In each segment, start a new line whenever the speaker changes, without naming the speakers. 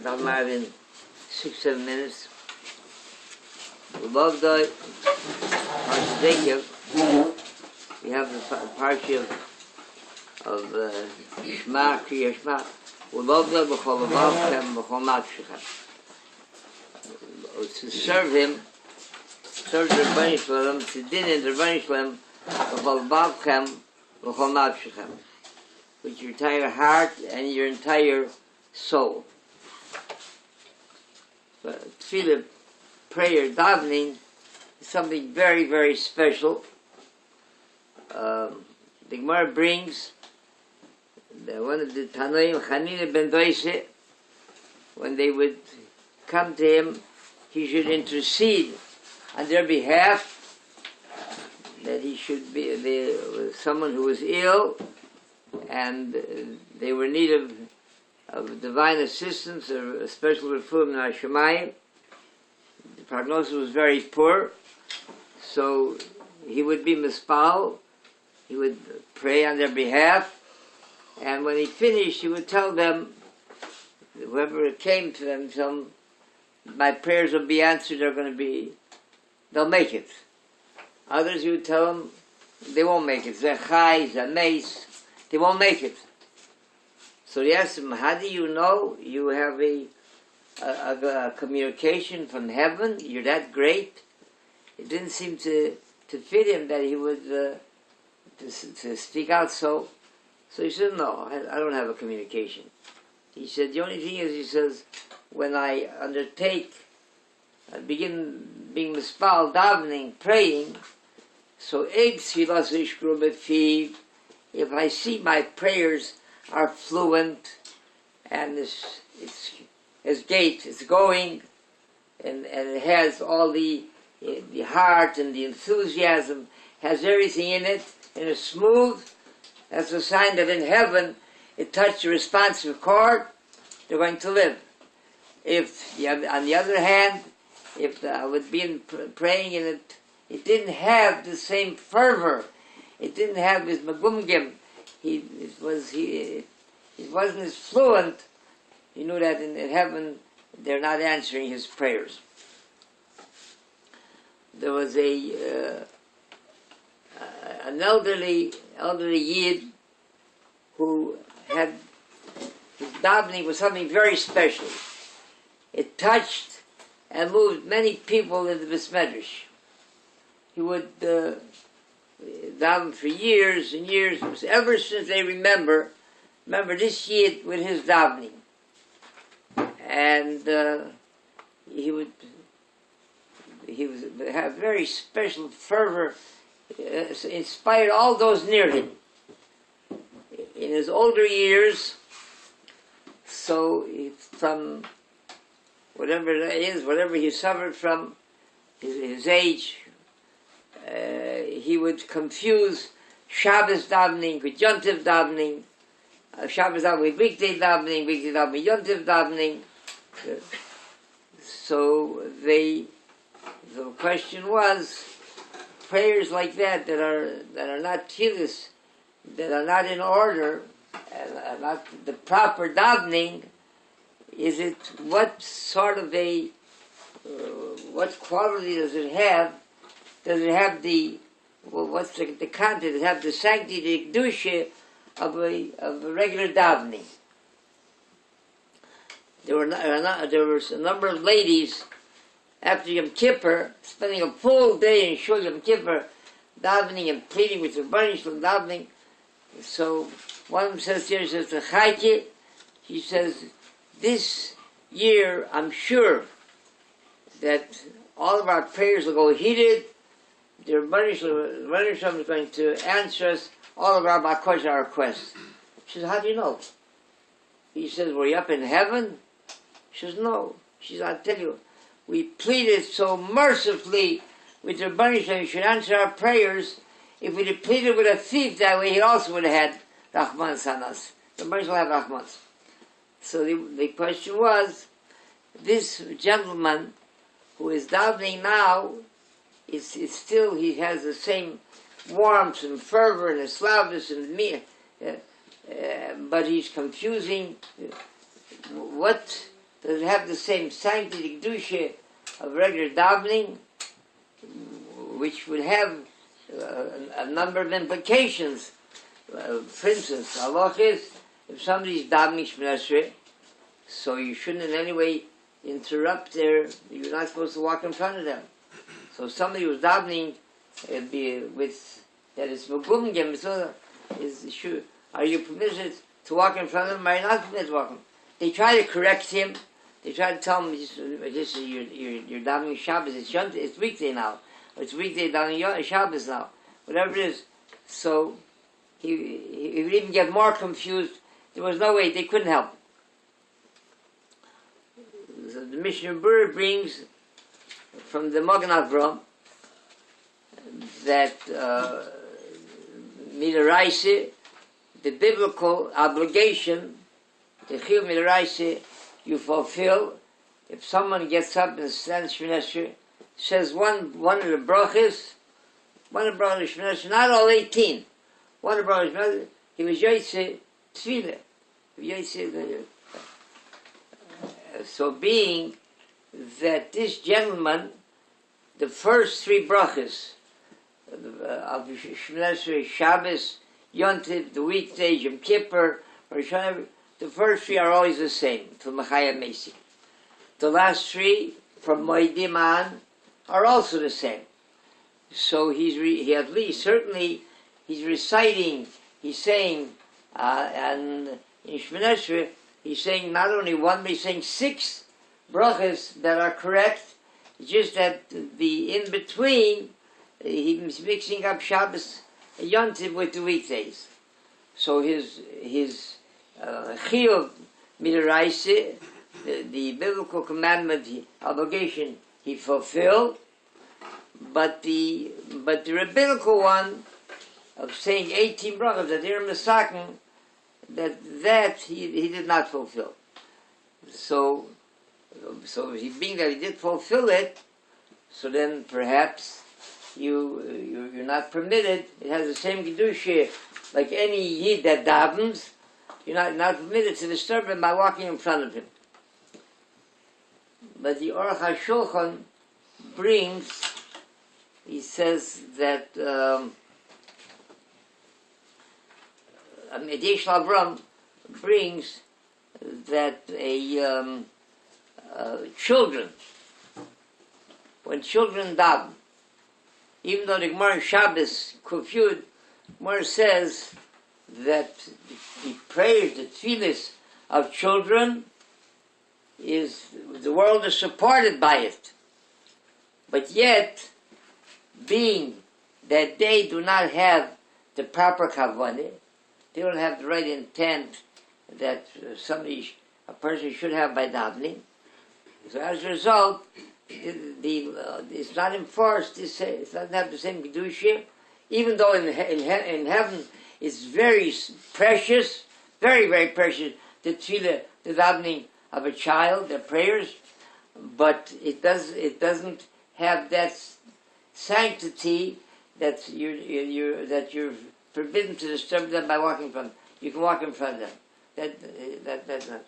Damar in 6-7 minutes. We love the Parshas Ekev. We have the Parsha of Shema, Kriya Shema. We love the B'chol Avavchem, B'chol Nafshechem. To serve him, serve the Rabbi Shalom, to din in the Rabbi Shalom, B'chol Avavchem, B'chol Nafshechem, with your entire heart and your entire soul. But tefillah, prayer, davening is something very, very special. The Gemara brings that one of the Tanoim, Chanina ben Doise, when they would come to him, he should intercede on their behalf, that he should be someone who was ill, and they were in need of divine assistance, or a special refuah min hashamayim. The prognosis was very poor, so he would be mispal, he would pray on their behalf, and when he finished, he would tell them, whoever came to them, tell them, my prayers will be answered, they'll make it. Others, he would tell them, they won't make it. Zechai, Zameis, they won't make it. So he asked him, how do you know you have a communication from heaven? You're that great? It didn't seem to fit him that he would to speak out so. So he said, no, I don't have a communication. He said, the only thing is, he says, when I begin being mispal, davening, praying, so if I see my prayers are fluent, and it's gait, it's going, and it has all the heart and the enthusiasm, has everything in it, and it's smooth, that's a sign that in heaven it touched the responsive chord, they're going to live. If, on the other hand, if I would be praying and it didn't have the same fervor, it didn't have his magumgim, it wasn't as fluent, he knew that in heaven they're not answering his prayers. There was an elderly Yid who had, his davening was something very special. It touched and moved many people in the Beis Medrash. He would daven for years and years, ever since they remember this Yid with his davening. And he would have very special fervor, inspired all those near him. In his older years, so from whatever it is, whatever he suffered from, his age, he would confuse Shabbos davening with Yontif davening, Shabbos davening with weekday davening with Yontif davening. So the question was, prayers like that are not tefillos, that are not in order, and are not the proper davening, is it, what sort of what quality does it have? Does it have what's the content? Does it have the sanctity, the kedusha of a regular davening? There was a number of ladies after Yom Kippur spending a full day in Shul Yom Kippur davening and pleading with the Rabbi Shalom davening. So one of them says here, says to Chayke, he says, this year I'm sure that all of our prayers will go heated. The Rabbi Shalom is going to answer us all of our bakos, our requests. She says, how do you know? He says, were you up in heaven? She says, no. She says, I'll tell you, we pleaded so mercifully with the Rabbi Shalom, he should answer our prayers. If we'd have pleaded with a thief that way, he also would have had Rahman Sanas. The Rabbi Shalom have Rahmans. So the question was, this gentleman who is davening now, is still, he has the same warmth and fervor and slavus and but he's confusing what does it have the same sanctity, kedusha of regular davening, which would have a number of implications. For instance, halach is, if somebody's davening Shemini Esrei, so you shouldn't in any way interrupt you're not supposed to walk in front of them. So somebody who's davening, it'd be with, that is megumgem, are you permitted to walk in front of them, or are you not permitted to walk in? They try to correct him, they try to tell him, you're davening Shabbos, it's weekday now, or it's weekday davening Shabbos now, whatever it is. So he would even get more confused. There was no way, they couldn't help. So the Mishnah Berurah brings from the Magen Avram that midaraisa, the biblical obligation, the chiyuv midaraisa, you fulfill. If someone gets up and stands Shemini Esrei, says one of the brachas, Shemini Esrei, not all 18. One of the brachas, Shemini Esrei, he was yoytze tefillah. So being that this gentleman, the first three brachas of Shemini Esrei, Shabbos, Yontiv, the weekdays, Yom Kippur, or Shana, the first three are always the same, to Machaya Mesi. The last three, from Moedim on, are also the same. So he at least, certainly, he's reciting, he's saying, and in Shemini Esrei, he's saying not only one, but he's saying 6 brachas that are correct. It's just that the in-between, he's mixing up Shabbos and Yontiv with the weekdays. So his chiyuv midaraisa, the biblical commandment, obligation, he fulfilled, but the rabbinical one of saying 18 brachas that they're misaken, that he did not fulfill. So being that he did fulfill it, so then perhaps you're not permitted. It has the same kedusha like any yid that davens. You're not permitted to disturb him by walking in front of him. But the Aruch HaShulchan brings, he says that Yesh Avram brings that children, when children daven, even though the Gemara in Shabbos Kufyud, Gemara says that the prayers, the tefillas of children, is the world is supported by it. But yet, being that they do not have the proper kavanah, they don't have the right intent that a person should have by davening. So as a result, it's not enforced. It doesn't have the same kedusha, even though in heaven it's very precious, very very precious. The tefillah, the davening of a child, their prayers, but it doesn't have that sanctity that you're forbidden to disturb them by walking in front. You can walk in front of them. That's not.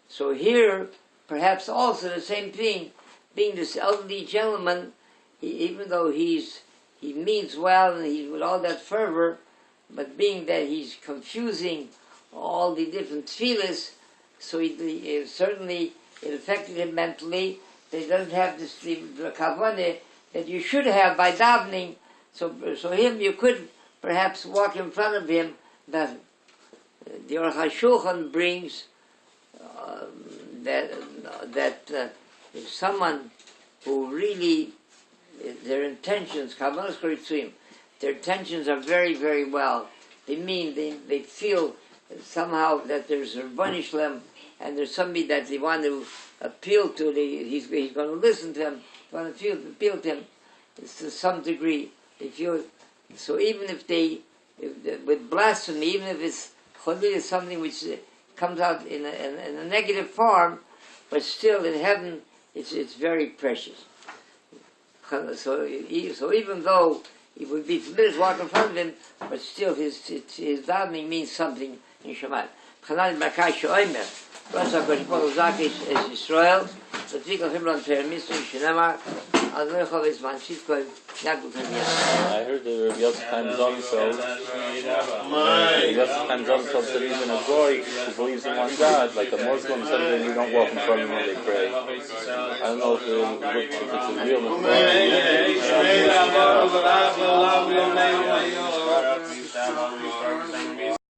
So here, perhaps also the same thing. Being this elderly gentleman, even though he means well and he's with all that fervor, but being that he's confusing all the different tefillas, so certainly it affected him mentally. That he doesn't have the kavanah that you should have by davening. So him you could perhaps walk in front of him. That the Aruch HaShulchan brings that if someone who really their intentions, kavanos koritzuyim, their intentions are very very well. They feel somehow that there's a Rabbi Shlem and there's somebody that they want to appeal to. He's going to listen to them. Want to appeal to him to some degree. They feel so. Even if with blasphemy, even if it's cholil is something which comes out in a negative form, but still in heaven it's very precious. So even though it would be forbidden to walk in front of him, but still his davening means something in Shemayim. Rosh HaKosh Zakish Es Yisrael, Tzvika Himron Per Mitzvah Shenamar, Al Merchov Es Man Shitkoy, Yaakov Hamiyah.
I heard the Rabbi Yosef Chaim Zonsfeld. Rabbi Yosef Chaim Zonsfeld said even a boy who believes in one God, like a Muslim, something you don't walk in front of them when they pray. I don't know if it's a real